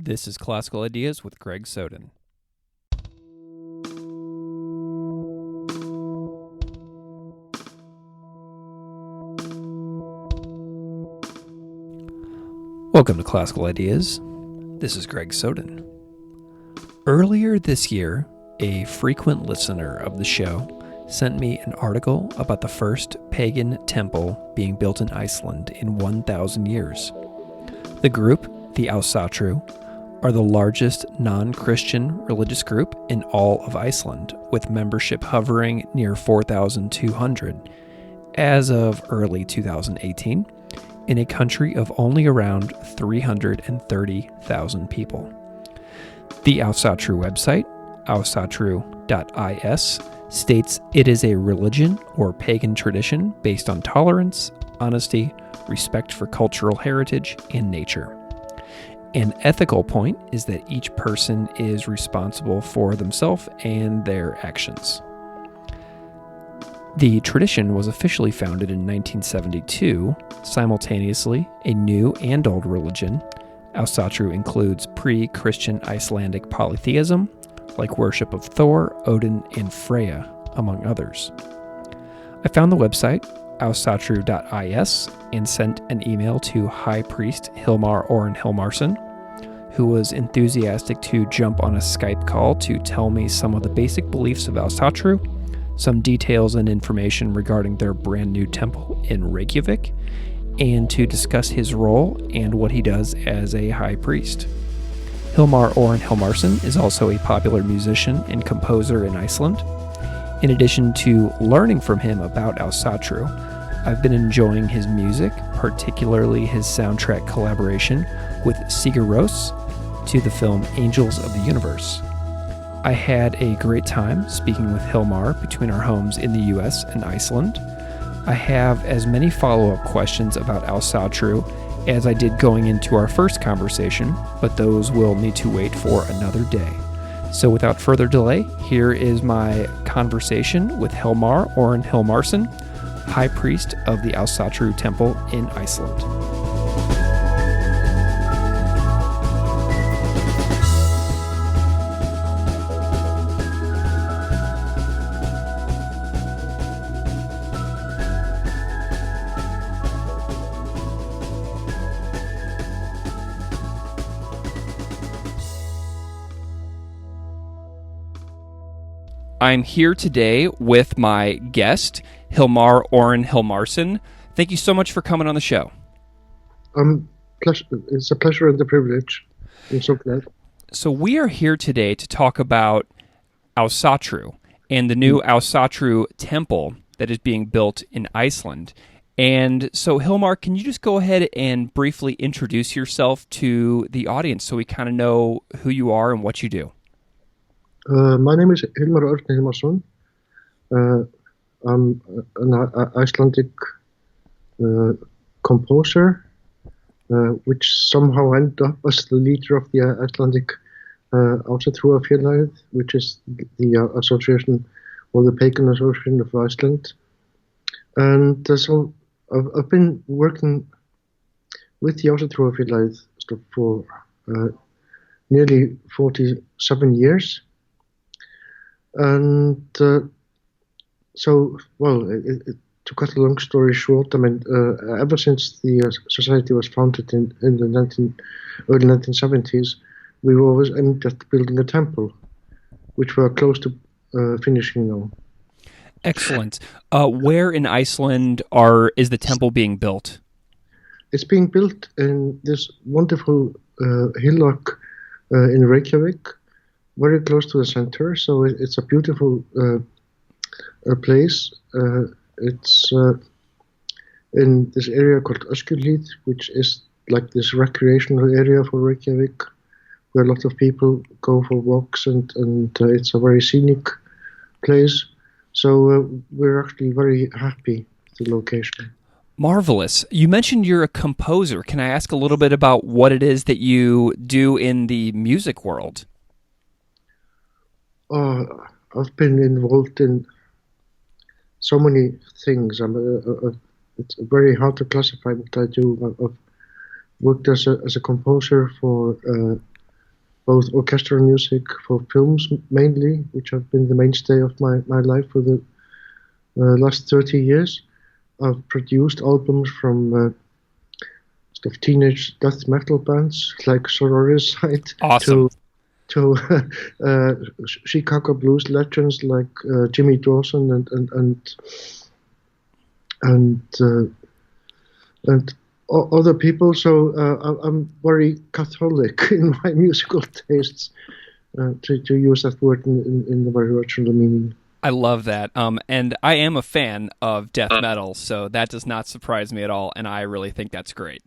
This is Classical Ideas with Greg Soden. Welcome to Classical Ideas. This is Greg Soden. Earlier this year, a frequent listener of the show sent me an article about the first pagan temple being built in Iceland in 1,000 years. The group, the Ásatrú, are the largest non-Christian religious group in all of Iceland, with membership hovering near 4,200 as of early 2018, in a country of only around 330,000 people. The Ásatrú website, Ásatrú.is, states it is a religion or pagan tradition based on tolerance, honesty, respect for cultural heritage, and nature. An ethical point is that each person is responsible for themselves and their actions. The tradition was officially founded in 1972, simultaneously a new and old religion. Ásatrú includes pre-Christian Icelandic polytheism, like worship of Thor, Odin, and Freya, among others. I found the website, Ásatrú.is, and sent an email to High Priest Hilmar Örn Hilmarsson, who was enthusiastic to jump on a Skype call to tell me some of the basic beliefs of Ásatrú, some details and information regarding their brand new temple in Reykjavik, and to discuss his role and what he does as a high priest. Hilmar Örn Hilmarsson is also a popular musician and composer in Iceland. In addition to learning from him about Ásatrú, I've been enjoying his music, particularly his soundtrack collaboration with Sigur Rós to the film Angels of the Universe. I had a great time speaking with Hilmar between our homes in the US and Iceland. I have as many follow-up questions about Ásatrú as I did going into our first conversation, but those will need to wait for another day. So without further delay, here is my conversation with Hilmar Örn Hilmarsson, High Priest of the Ásatrú Temple in Iceland. I'm here today with my guest, Hilmar Örn Hilmarsson. Thank you so much for coming on the show. It's a pleasure and a privilege. I'm so glad. So we are here today to talk about Ásatrú and the new Ásatrú temple that is being built in Iceland. And so, Hilmar, can you just go ahead and briefly introduce yourself to the audience so we kind of know who you are and what you do? My name is Hilmar Örn Hilmarsson. I'm an Icelandic composer, which somehow ended up as the leader of the Icelandic Ásatrúarfélagið, which is the association or the pagan association of Iceland. And so I've been working with the Ásatrúarfélagið for nearly 47 years. And to cut a long story short, I mean, ever since the society was founded in the early 1970s, we were always aimed at building a temple, which we're close to finishing now. Excellent. Where in Iceland is the temple being built? It's being built in this wonderful hillock in Reykjavik, very close to the center, so it's a beautiful place. It's in this area called Öskjuhlíð, which is like this recreational area for Reykjavik, where a lot of people go for walks, and it's a very scenic place. So we're actually very happy with the location. Marvelous. You mentioned you're a composer. Can I ask a little bit about what it is that you do in the music world? I've been involved in so many things. It's very hard to classify what I do. I've worked as a composer for both orchestral music for films mainly, which have been the mainstay of my life for the last 30 years. I've produced albums from sort of teenage death metal bands like Sororicide Awesome. to Chicago blues legends like Jimmy Dawson and other people. So I'm very Catholic in my musical tastes, to use that word in the very original meaning. I love that. And I am a fan of death metal, so that does not surprise me at all, and I really think that's great.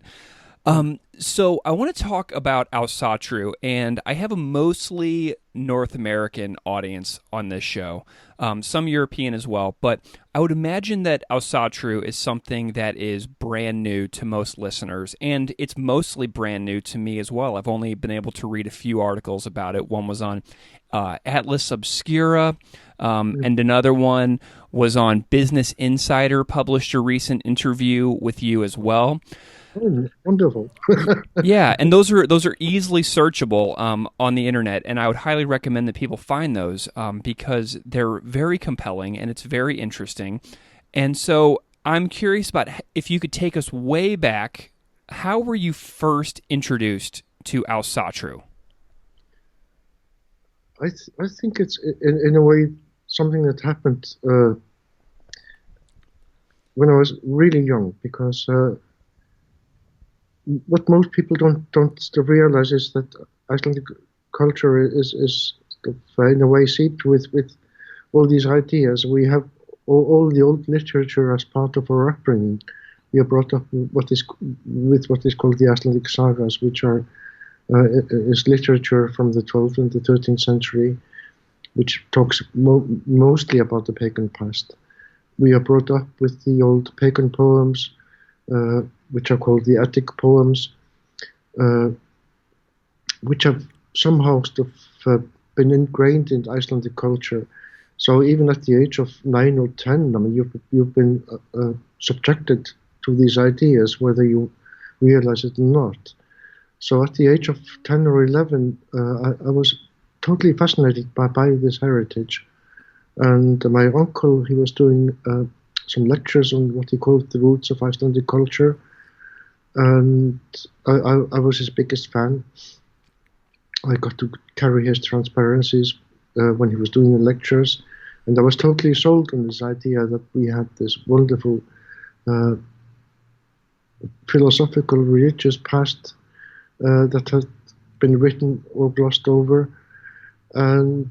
So I want to talk about Asatru, and I have a mostly North American audience on this show, some European as well, but I would imagine that Asatru is something that is brand new to most listeners, and it's mostly brand new to me as well. I've only been able to read a few articles about it. One was on Atlas Obscura, and another one was on Business Insider, published a recent interview with you as well. Oh, wonderful. Yeah, and those are easily searchable on the internet, and I would highly recommend that people find those because they're very compelling and it's very interesting. And so I'm curious about if you could take us way back. How were you first introduced to Asatru? I think it's in a way something that happened when I was really young, because what most people don't realize is that Icelandic culture is in a way seeped with all these ideas. We have all the old literature as part of our upbringing. We are brought up with what is called the Icelandic sagas, which are is literature from the 12th and the 13th century, which talks mostly about the pagan past. We are brought up with the old pagan poems, which are called the Attic poems, which have somehow been ingrained in Icelandic culture. So even at the age of 9 or 10, I mean, you've been subjected to these ideas, whether you realize it or not. So at the age of 10 or 11, I was totally fascinated by this heritage. And my uncle, he was doing some lectures on what he called the roots of Icelandic culture. And I was his biggest fan. I got to carry his transparencies when he was doing the lectures. And I was totally sold on this idea that we had this wonderful philosophical, religious past that had been written or glossed over. And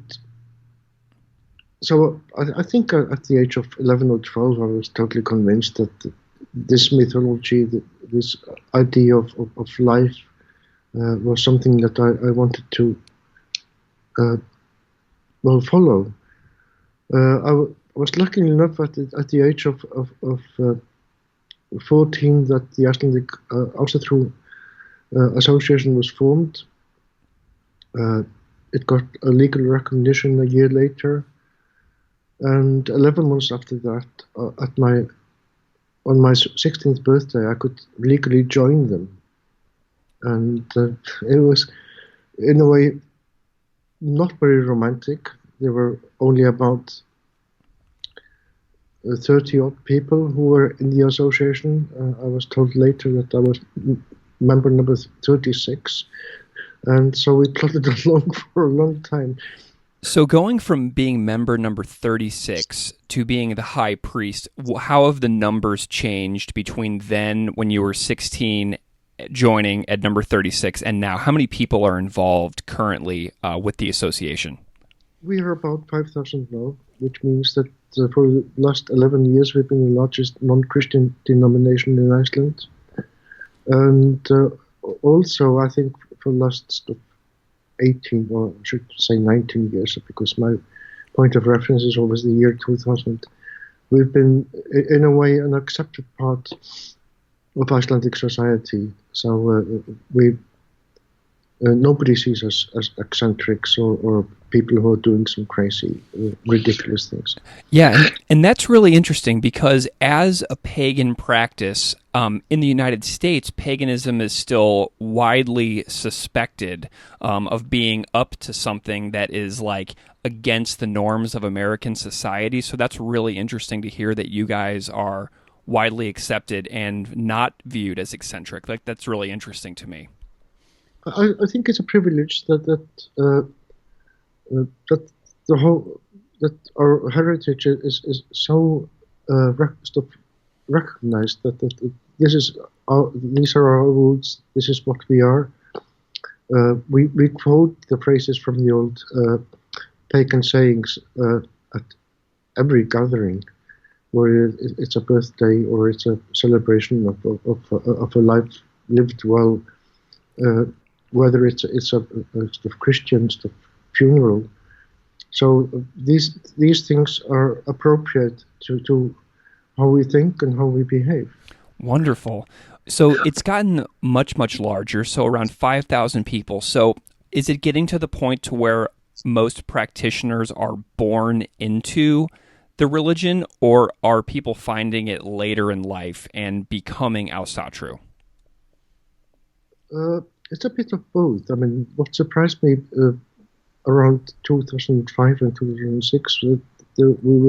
so I think at the age of 11 or 12, I was totally convinced that this mythology, this idea of life, was something that I wanted to follow. I was lucky enough at the age of 14 that the Icelandic Ásatrú Association was formed. It got a legal recognition a year later, and 11 months after that, on my 16th birthday, I could legally join them. And it was, in a way, not very romantic. There were only about 30-odd people who were in the association. I was told later that I was member number 36. And so we plodded along for a long time. So going from being member number 36 to being the high priest, how have the numbers changed between then when you were 16 joining at number 36 and now? How many people are involved currently with the association? We are about 5,000 now, which means that for the last 11 years we've been the largest non-Christian denomination in Iceland. And also, I think for the last 18, or I should say 19 years, because my point of reference is always the year 2000. We've been, in a way, an accepted part of Icelandic society. So we nobody sees us as eccentrics or people who are doing some crazy, ridiculous things. Yeah, and that's really interesting because as a pagan practice, in the United States, paganism is still widely suspected of being up to something that is like against the norms of American society. So that's really interesting to hear that you guys are widely accepted and not viewed as eccentric. Like, that's really interesting to me. I think it's a privilege that that our heritage is so recognized that these are our roots. This is what we are. We quote the phrases from the old pagan sayings at every gathering, where it's a birthday or it's a celebration of a life lived well. Whether it's a sort of Christian sort of funeral, so these things are appropriate to how we think and how we behave. Wonderful. So it's gotten much, much larger. So around 5,000 people. So is it getting to the point to where most practitioners are born into the religion, or are people finding it later in life and becoming Ásatrú? It's a bit of both. I mean, what surprised me around 2005 and 2006, we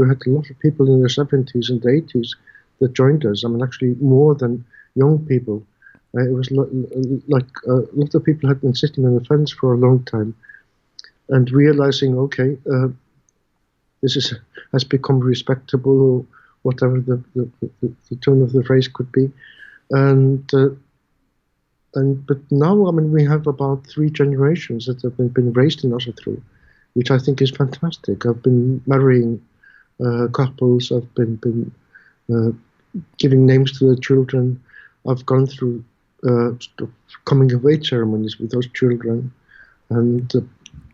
had a lot of people in their 70s and 80s that joined us. I mean, actually more than young people. It was like a lot of people had been sitting on the fence for a long time and realizing, okay, this has become respectable, or whatever the tone of the phrase could be. But now, I mean, we have about 3 generations that have been raised in Ásatrú, which I think is fantastic. I've been marrying couples. I've been giving names to the children. I've gone through coming of age ceremonies with those children, and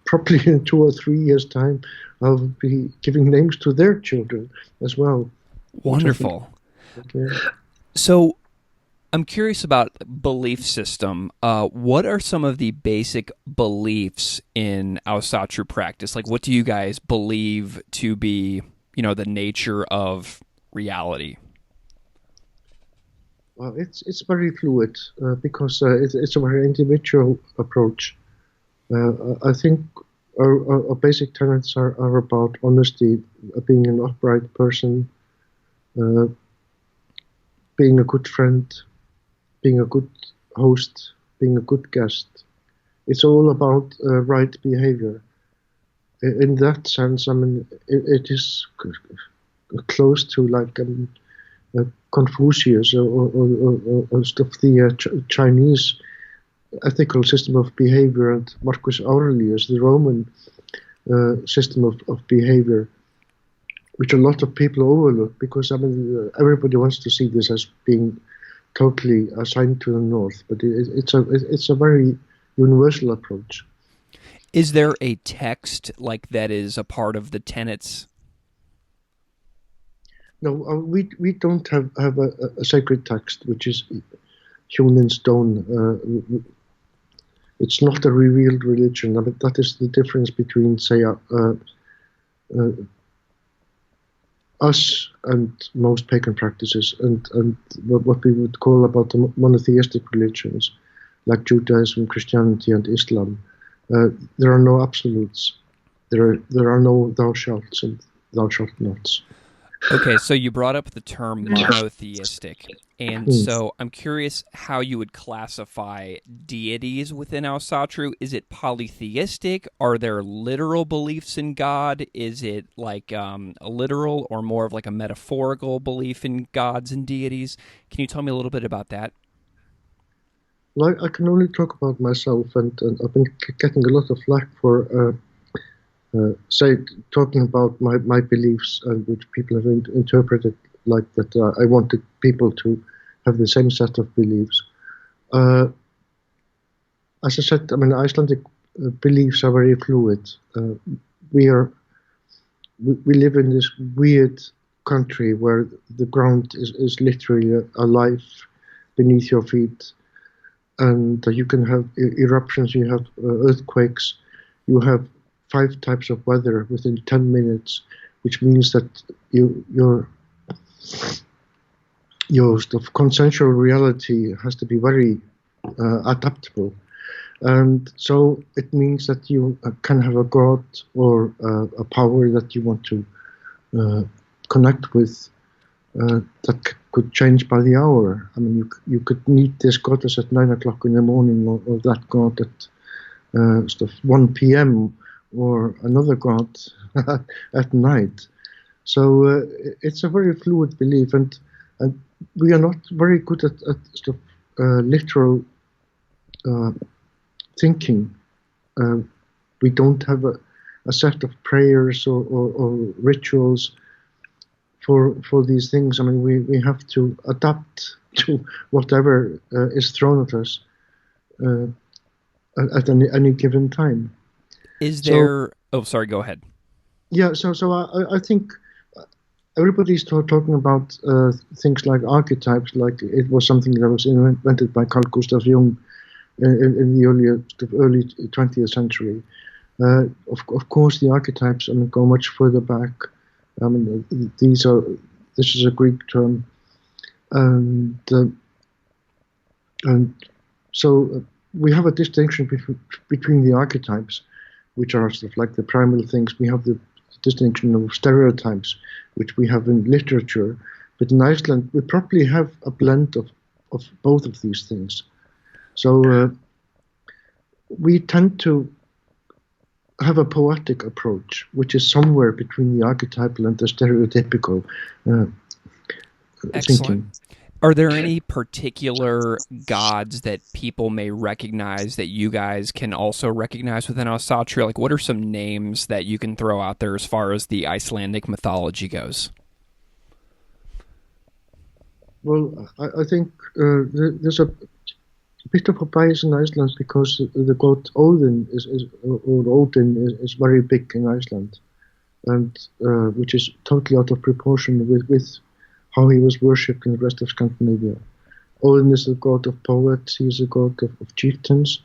probably in 2 or 3 years' time, I'll be giving names to their children as well. Wonderful. So I'm curious about belief system. What are some of the basic beliefs in Ásatrú practice? Like, what do you guys believe to be, the nature of reality? Well, it's very fluid because it's a very individual approach. I think our basic tenets are about honesty, being an upright person, being a good friend, being a good host, being a good guest. It's all about right behavior. In that sense, I mean, it is close to like Confucius or stuff, the Chinese ethical system of behavior, and Marcus Aurelius, the Roman system of behavior, which a lot of people overlook because, I mean, everybody wants to see this as being totally assigned to the North, but it's a very universal approach. Is there a text like that is a part of the tenets? No, we don't have a sacred text which is hewn in stone. It's not a revealed religion. I mean, that is the difference between, say, us and most pagan practices, and what we would call about the monotheistic religions, like Judaism, Christianity, and Islam. There are no absolutes. There are no thou shalts and thou shalt nots. Okay, so you brought up the term monotheistic, and so I'm curious how you would classify deities within Ásatrú. Is it polytheistic? Are there literal beliefs in God? Is it like a literal or more of like a metaphorical belief in gods and deities? Can you tell me a little bit about that? Well, I can only talk about myself, and I've been getting a lot of flack for talking about my beliefs, which people have interpreted like that I wanted people to have the same set of beliefs. As I said, I mean, Icelandic beliefs are very fluid. We live in this weird country where the ground is literally alive beneath your feet. and you can have eruptions, you have earthquakes, you have 5 types of weather within 10 minutes, which means that your sort of consensual reality has to be very adaptable. And so it means that you can have a god or a power that you want to connect with that could change by the hour. I mean, you could meet this goddess at 9 o'clock in the morning, or that god at sort of 1 p.m., or another god at night. So it's a very fluid belief, and we are not very good at sort of literal thinking. We don't have a set of prayers or rituals for these things. I mean, we have to adapt to whatever is thrown at us at any given time. Is there... Oh, sorry, go ahead. Yeah, so I think everybody's talking about things like archetypes, like it was something that was invented by Carl Gustav Jung in the early 20th century. Of course, the archetypes go much further back. I mean, this is a Greek term, and so we have a distinction between the archetypes, which are sort of like the primal things. We have the distinction of stereotypes, which we have in literature, but in Iceland we probably have a blend of both of these things. So we tend to have a poetic approach, which is somewhere between the archetypal and the stereotypical thinking. Are there any particular gods that people may recognize that you guys can also recognize within Asatr? Like, what are some names that you can throw out there as far as the Icelandic mythology goes? Well, I think there's a bit of a bias in Iceland because the god Odin is very big in Iceland, and which is totally out of proportion with how he was worshipped in the rest of Scandinavia. Odin is the god of poets, he is the god of chieftains,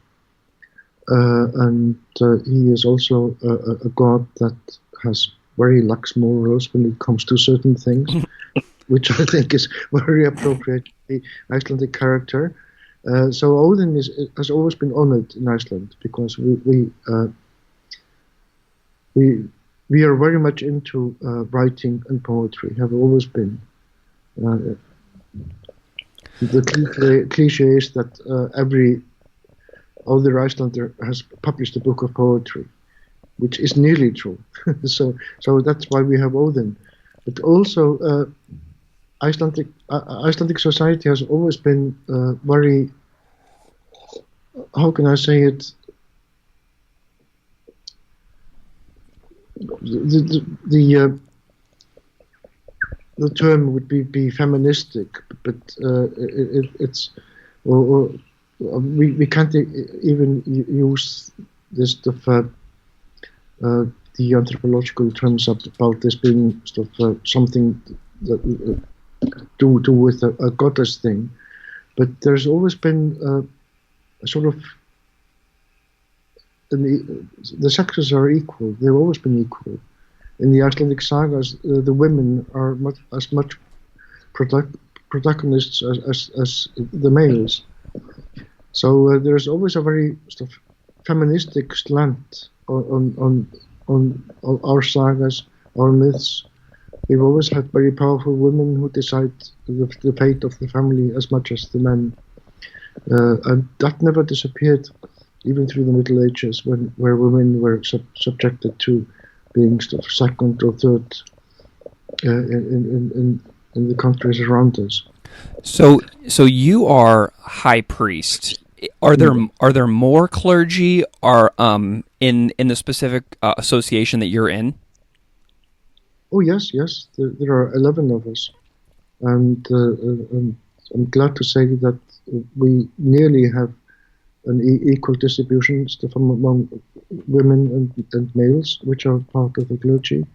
and he is also a god that has very lax morals when it comes to certain things, which I think is very appropriate to the Icelandic character. So Odin has always been honored in Iceland because we are very much into writing and poetry, have always been. The cliche is that every other Icelander has published a book of poetry, which is nearly true. so that's why we have Odin. But also Icelandic society has always been very, how can I say it? The term would be feministic, but we can't even use this stuff. The anthropological terms about this being sort of something that do with a goddess thing, but there's always been a sort of the sexes are equal. They've always been equal. In the Icelandic sagas, the women are as much protagonists as the males. So there's always a very sort of feministic slant on our sagas, our myths. We've always had very powerful women who decide the fate of the family as much as the men, and that never disappeared, even through the Middle Ages, where women were subjected to being sort of second or third in the countries around us. So you are high priest. Are there more clergy in the specific association that you're in? Oh yes. There are 11 of us, and I'm glad to say that we nearly have an equal distribution among women and males, which are part of the clergy.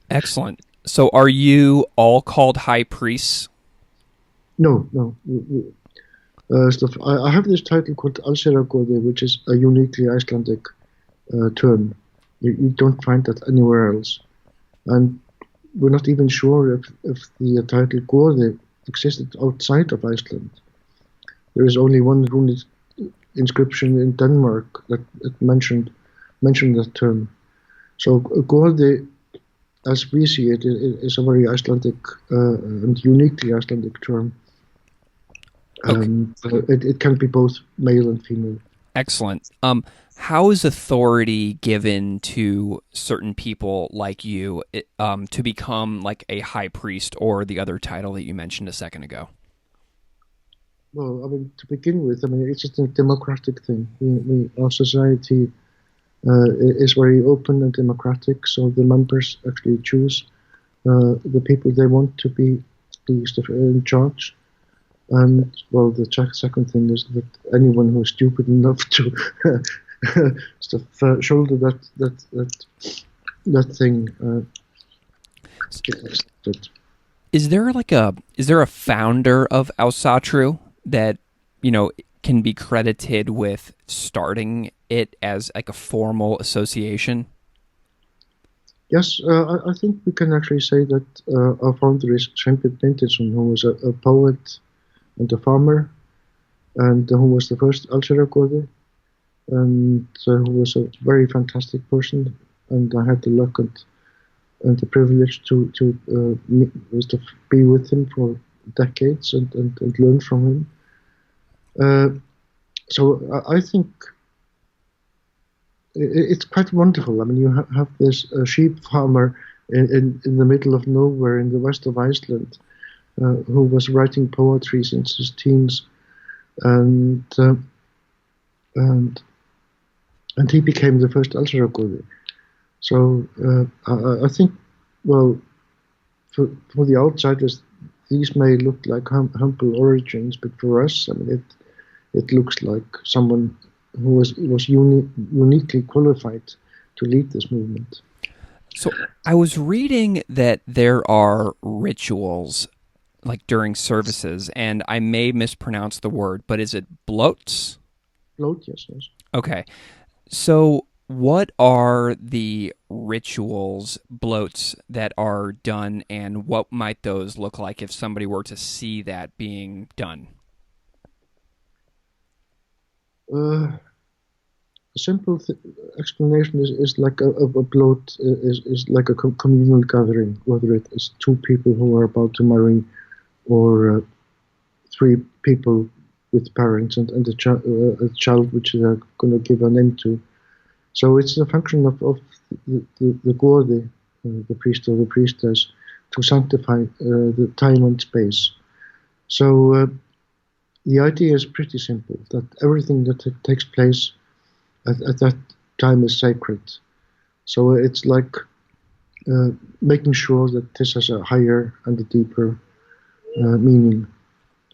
Excellent. So are you all called high priests? No. stuff. I have this title called Allsherjargoði, which is a uniquely Icelandic term. You don't find that anywhere else. And we're not even sure if the title Goði existed outside of Iceland. There is only one runic inscription in Denmark that mentioned that term. So Goði, as we see it, is a very Icelandic and uniquely Icelandic term. It can be both male and female. Excellent. How is authority given to certain people like you to become like a high priest or the other title that you mentioned a second ago? Well, I mean, to begin with, I mean, it's just a democratic thing. Our society is very open and democratic, so the members actually choose the people they want to be in charge. And, well, the second thing is that anyone who is stupid enough to shoulder that thing gets accepted. Is there a founder of Ásatrú that, can be credited with starting it as like a formal association? Yes, I think we can actually say that our founder is Sveinbjörn Benediktsson, who was a poet and a farmer, and who was the first Allsherjargoði, and who was a very fantastic person. And I had the luck and the privilege to be with him for decades and learn from him. So I think it's quite wonderful. I mean, you have this sheep farmer in the middle of nowhere in the west of Iceland, who was writing poetry since his teens, and he became the first Allsherjargoði. So I think, well, for the outsiders, these may look like humble origins, but for us, I mean, it looks like someone who was uniquely qualified to lead this movement. So I was reading that there are rituals like during services, and I may mispronounce the word, but is it bloats? Bloat, yes. Okay. So what are the rituals, bloats, that are done, and what might those look like if somebody were to see that being done? A simple explanation is like a bloat is like a communal gathering, whether it is two people who are about to marry, or three people with parents and a child which they are going to give a name to. So it's a function of the Goði, the priest or the priestess, to sanctify the time and space. So the idea is pretty simple, that everything that takes place at that time is sacred. So it's like making sure that this has a higher and a deeper meaning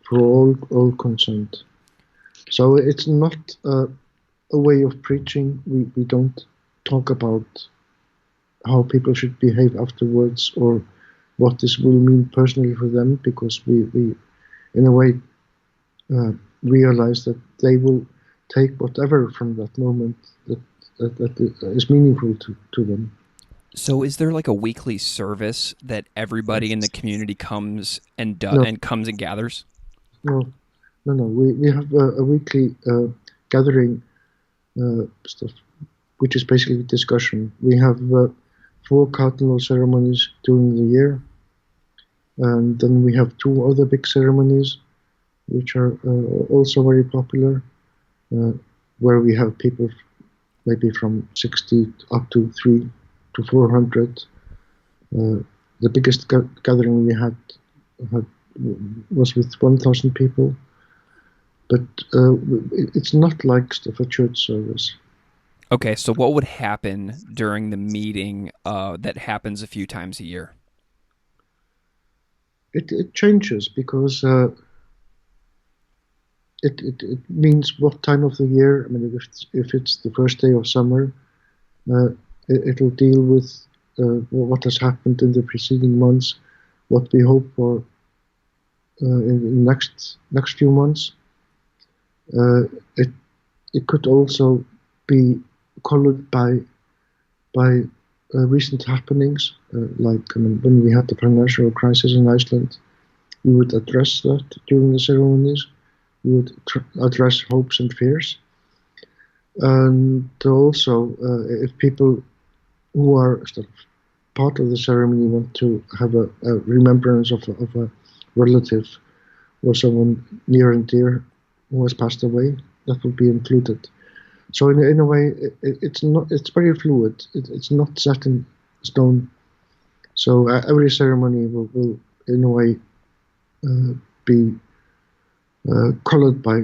for all concerned. So it's not a way of preaching. We don't talk about how people should behave afterwards or what this will mean personally for them, because we in a way realize that they will take whatever from that moment that is meaningful to them. So is there like a weekly service that everybody in the community comes and comes and gathers? No. We have a weekly gathering stuff, which is basically discussion. We have 4 cardinal ceremonies during the year, and then we have 2 other big ceremonies, which are also very popular, where we have people maybe from 60 up to 300 to 400. The biggest gathering we had was with 1,000 people, but it's not like stuff a church service. Okay, so what would happen during the meeting that happens a few times a year? It changes because it means what time of the year. I mean, if it's the first day of summer, it'll deal with what has happened in the preceding months, what we hope for in the next few months. It could also be colored by recent happenings, like when we had the financial crisis in Iceland. We would address that during the ceremonies. We would address hopes and fears. And also, if people who are sort of part of the ceremony want to have a remembrance of a relative or someone near and dear who has passed away, that will be included. So in a way, it's very fluid. It's not set in stone. So every ceremony will in a way be colored by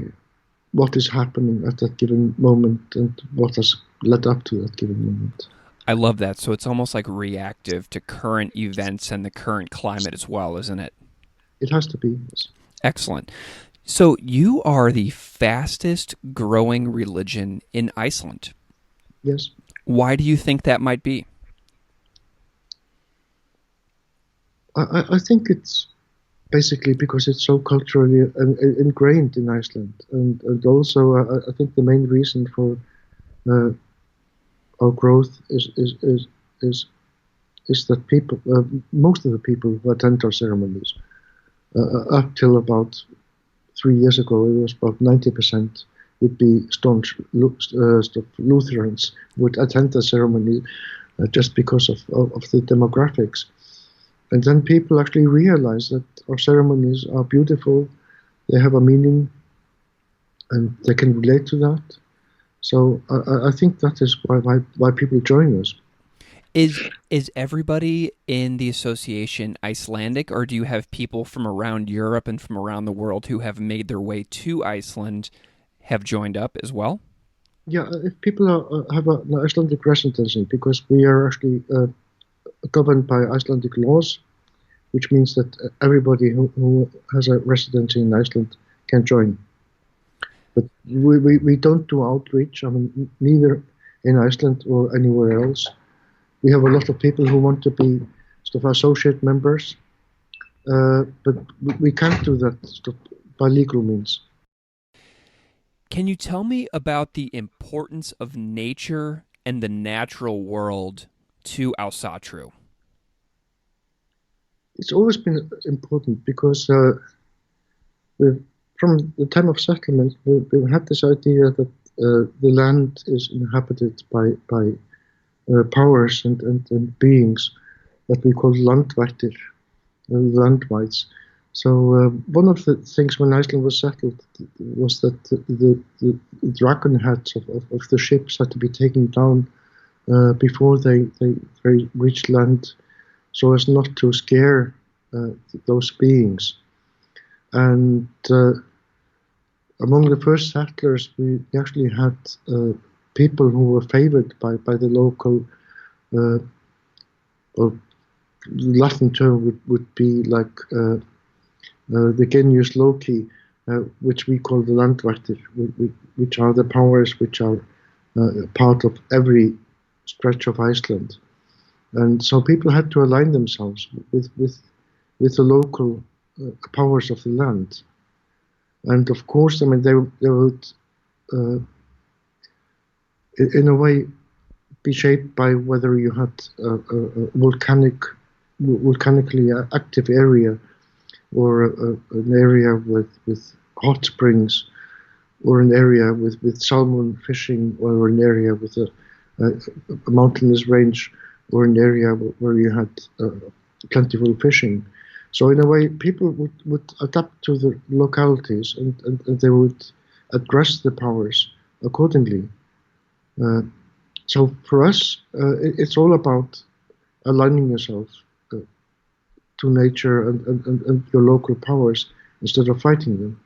what is happening at that given moment and what has led up to that given moment. I love that. So it's almost like reactive to current events and the current climate as well, isn't it? It has to be, yes. Excellent. So you are the fastest growing religion in Iceland. Yes. Why do you think that might be? I think it's basically because it's so culturally ingrained in Iceland, and also I think the main reason for our growth is that people, most of the people who attend our ceremonies, up till about 3 years ago, it was about 90% would be staunch Lutherans would attend the ceremony just because of the demographics. And then people actually realize that our ceremonies are beautiful, they have a meaning, and they can relate to that. So I think that is why people join us. Is everybody in the association Icelandic, or do you have people from around Europe and from around the world who have made their way to Iceland have joined up as well? Yeah, if people have an Icelandic residency, because we are actually governed by Icelandic laws, which means that everybody who has a residency in Iceland can join. But we don't do outreach, neither in Iceland or anywhere else. We have a lot of people who want to be sort of associate members, but we can't do that by legal means. Can you tell me about the importance of nature and the natural world to Ásatrú? It's always been important because from the time of settlement, we've had this idea that the land is inhabited by powers and beings that we call landvættir, landwites. So one of the things when Iceland was settled was that the dragon heads of the ships had to be taken down before they reached land, so as not to scare those beings. And among the first settlers, we actually had people who were favored by the local, or Latin term would be like the genius loci, which we call the landvættir, which are the powers which are part of every stretch of Iceland. And so people had to align themselves with the local powers of the land. And of course, they would, in a way, be shaped by whether you had a volcanically active area, or an area with hot springs, or an area with salmon fishing, or an area with a mountainous range, or an area where you had plentiful fishing. So in a way, people would adapt to the localities, and they would address the powers accordingly. So for us, it's all about aligning yourself to nature and your local powers instead of fighting them.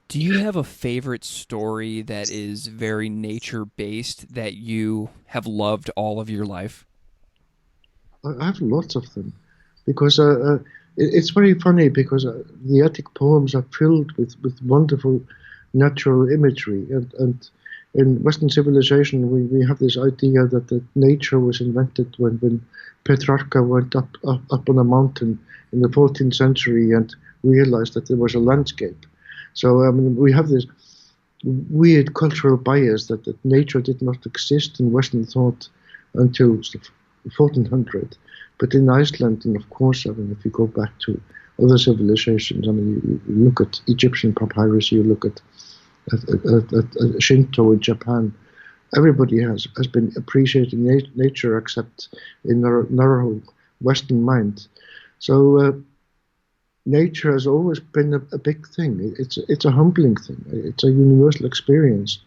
Do you have a favorite story that is very nature-based that you have loved all of your life? I have lots of them, because it's very funny, because the Attic poems are filled with wonderful natural imagery, and in Western civilization we have this idea that nature was invented when Petrarca went up on a mountain in the 14th century and realized that there was a landscape. So we have this weird cultural bias that nature did not exist in Western thought until 1400. But in Iceland, and of course, I mean, if you go back to other civilizations, I mean, you look at Egyptian papyrus, you look at Shinto in Japan, everybody has been appreciating nature except in narrow Western mind. So nature has always been a big thing. It's a humbling thing. It's a universal experience.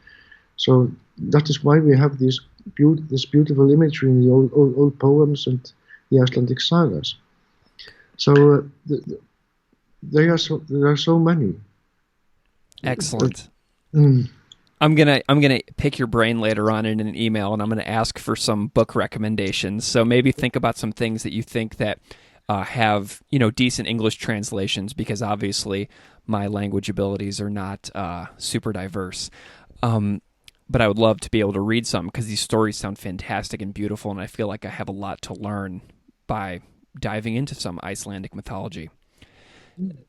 So that is why we have this beautiful imagery in the old poems and the Icelandic sagas. So there are so many. Excellent. I'm gonna pick your brain later on in an email, and I'm gonna ask for some book recommendations. So maybe think about some things that you think that have decent English translations, because obviously my language abilities are not super diverse. But I would love to be able to read some, because these stories sound fantastic and beautiful, and I feel like I have a lot to learn by diving into some Icelandic mythology.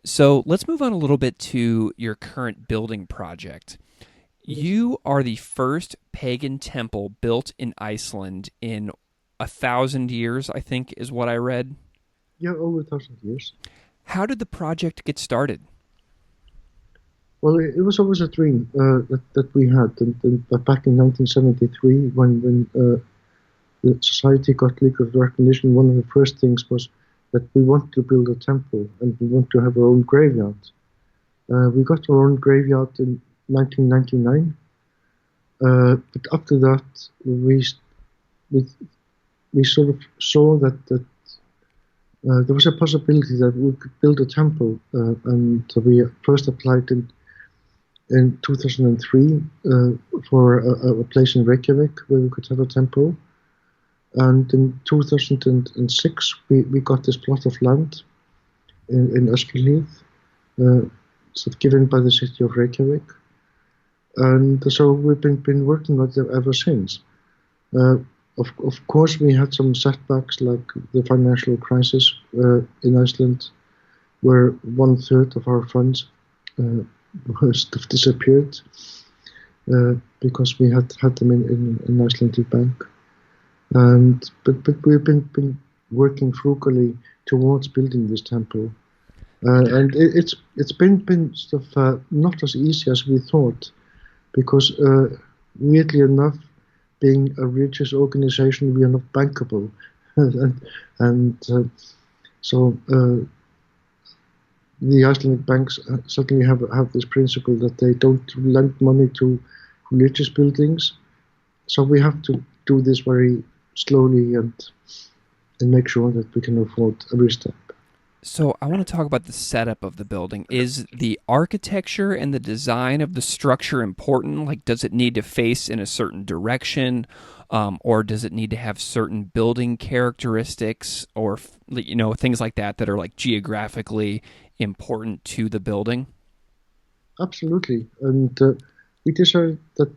So let's move on a little bit to your current building project. You are the first pagan temple built in Iceland in 1,000 years, I think is what I read. Yeah, over 1,000 years. How did the project get started? Well, it was always a dream that we had. And back in 1973, when the society got legal recognition, one of the first things was that we want to build a temple and we want to have our own graveyard. We got our own graveyard in 1999, but after that we sort of saw that there was a possibility that we could build a temple, and we first applied in 2003 for a place in Reykjavik where we could have a temple. And in 2006, we got this plot of land in Öskilíð, sort of given by the city of Reykjavik. And so we've been working on it ever since. Of course, we had some setbacks, like the financial crisis in Iceland, where 1/3 of our funds disappeared because we had them in Icelandic bank. But we've been working frugally towards building this temple, and it's been sort of not as easy as we thought, because weirdly enough, being a religious organization, we are not bankable, so the Icelandic banks certainly have this principle that they don't lend money to religious buildings, so we have to do this very slowly and make sure that we can afford every step. So I want to talk about the setup of the building. Is the architecture and the design of the structure important? Like, does it need to face in a certain direction, or does it need to have certain building characteristics, or things like that are like geographically important to the building? Absolutely, and we decided that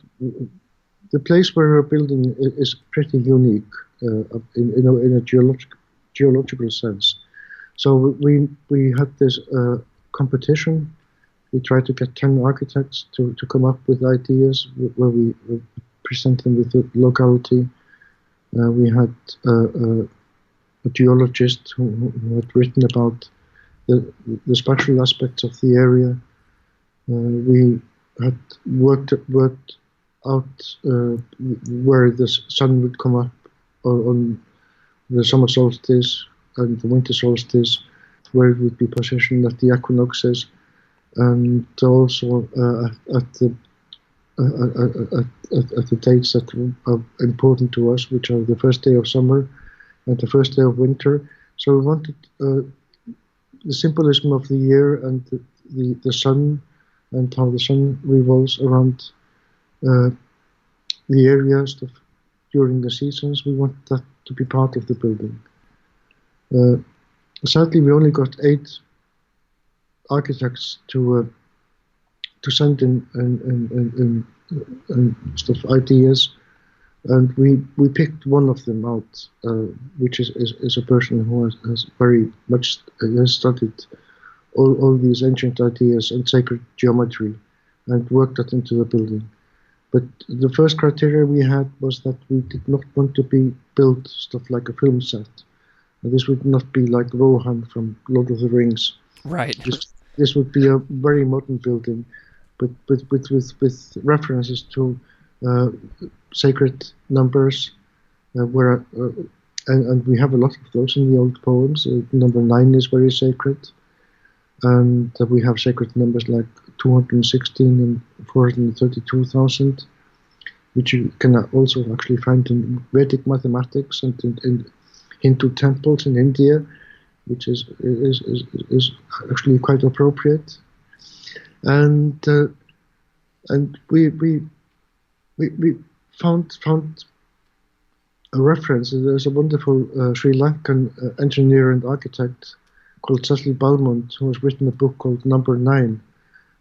the place where we're building is pretty unique in a geological sense. So we had this competition. We tried to get 10 architects to come up with ideas where we present them with the locality. We had a geologist who had written about the spatial aspects of the area. We had worked out where the sun would come up on the summer solstice and the winter solstice, where it would be positioned at the equinoxes, and also at the dates that are important to us, which are the first day of summer and the first day of winter. So we wanted the symbolism of the year and the sun, and how the sun revolves around the area stuff during the seasons. We want that to be part of the building. Sadly, we only got 8 architects to send in stuff ideas, and we picked one of them out, which is a person who has very much has studied all these ancient ideas and sacred geometry, and worked that into the building. But the first criteria we had was that we did not want to be built stuff like a film set. This would not be like Rohan from Lord of the Rings. Right. This would be a very modern building, but with references to sacred numbers, and we have a lot of those in the old poems. Number 9 is very sacred, and we have sacred numbers like 216 and 432,000, which you can also actually find in Vedic mathematics and in Hindu temples in India, which is actually quite appropriate. And we found a reference. There's a wonderful Sri Lankan engineer and architect called Cecil Balmond, who has written a book called Number 9,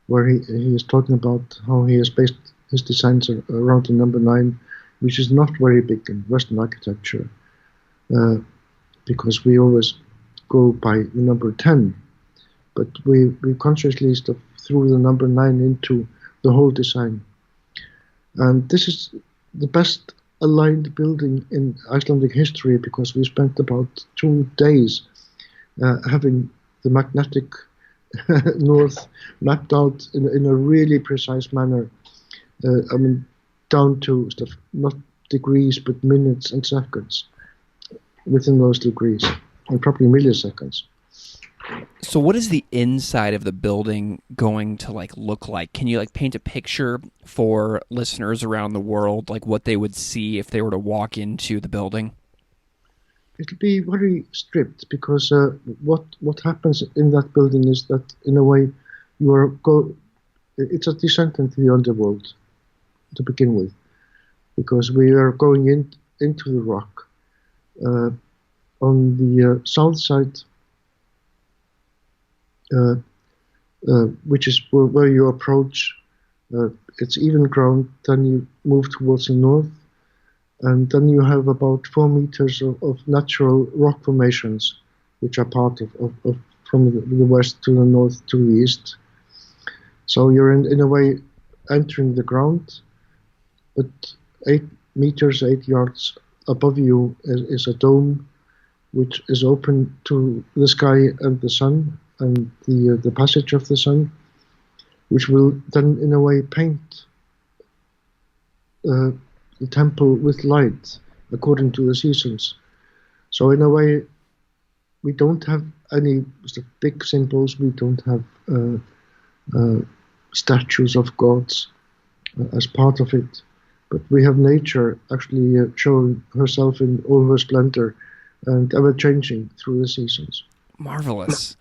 where he is talking about how he has based his designs around the number 9, which is not very big in Western architecture, because we always go by the number 10. But we consciously threw the number 9 into the whole design. And this is the best aligned building in Icelandic history, because we spent about 2 days having the magnetic north mapped out in a really precise manner. Down to stuff, not degrees, but minutes and seconds within those degrees, and probably milliseconds. So what is the inside of the building going to look like? Can you paint a picture for listeners around the world, what they would see if they were to walk into the building? It'll be very stripped, because what happens in that building is that, in a way, it's a descent into the underworld to begin with, because we are going into the rock. On the south side, which is where you approach, it's even ground. Then you move towards the north, and then you have about 4 meters of natural rock formations, which are part of from the west to the north to the east. So you're in a way entering the ground, but 8 meters, 8 yards above you is a dome, which is open to the sky and the sun, and the passage of the sun, which will then, in a way, paint the temple with light according to the seasons. So in a way, we don't have any big symbols. We don't have statues of gods as part of it, but we have nature actually showing herself in all her splendor and ever-changing through the seasons. Marvelous.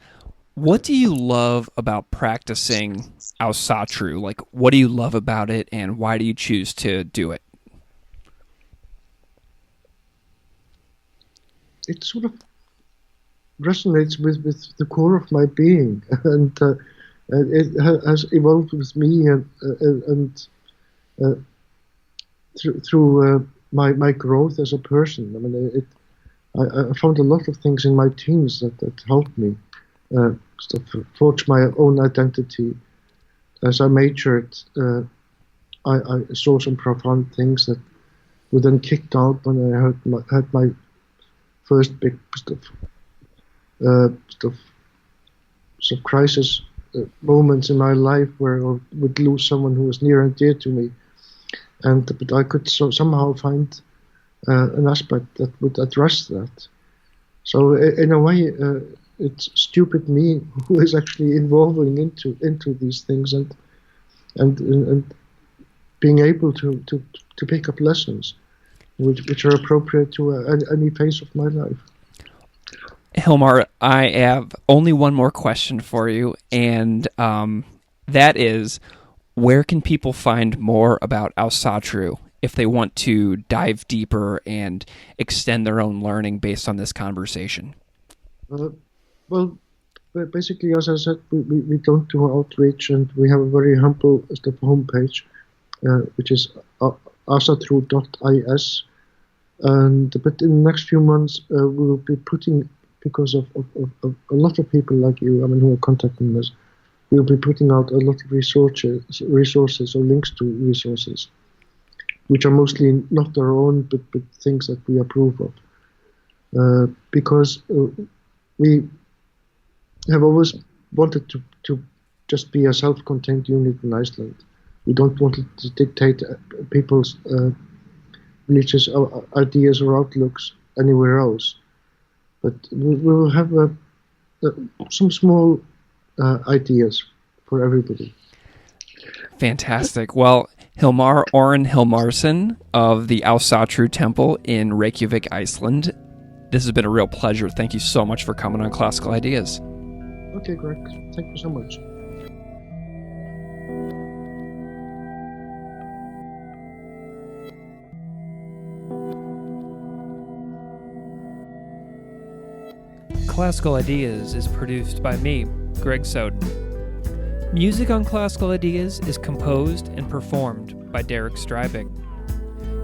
What do you love about practicing Asatru? What do you love about it, and why do you choose to do it? It sort of resonates with the core of my being, and it has evolved with me, and through my growth as a person. I found a lot of things in my teens that helped me forge my own identity. As I matured, I saw some profound things that were then kicked out when I had my first big crisis moments in my life, where I would lose someone who was near and dear to me, but I could somehow find an aspect that would address that. So in a way, it's stupid me who is actually evolving into these things and being able to pick up lessons which are appropriate to any phase of my life. Hilmar, I have only one more question for you, and that is, where can people find more about Asatru if they want to dive deeper and extend their own learning based on this conversation? Well, basically, as I said, we don't do outreach, and we have a very humble homepage, which is asatru.is. But in the next few months, we will be putting, because of a lot of people like you, who are contacting us, we'll be putting out a lot of resources or links to resources, which are mostly not our own, but things that we approve of. Because we have always wanted to just be a self-contained unit in Iceland. We don't want to dictate people's religious ideas or outlooks anywhere else. But we will have some small ideas for everybody. Fantastic. Well, Hilmar Örn Hilmarsson of the Ásatrú Temple in Reykjavik, Iceland, this has been a real pleasure. Thank you so much for coming on Classical Ideas. Okay, Greg. Thank you so much. Classical Ideas is produced by me, Greg Soden. Music on Classical Ideas is composed and performed by Derek Strybig.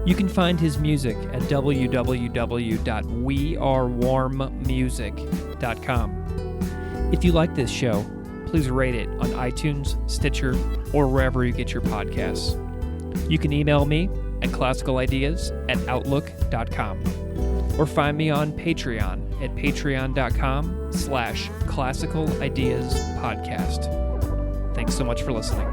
You can find his music at www.wearewarmmusic.com. If you like this show, please rate it on iTunes, Stitcher, or wherever you get your podcasts. You can email me at classicalideas@outlook.com or find me on Patreon at patreon.com/classicalideaspodcast. Thanks so much for listening.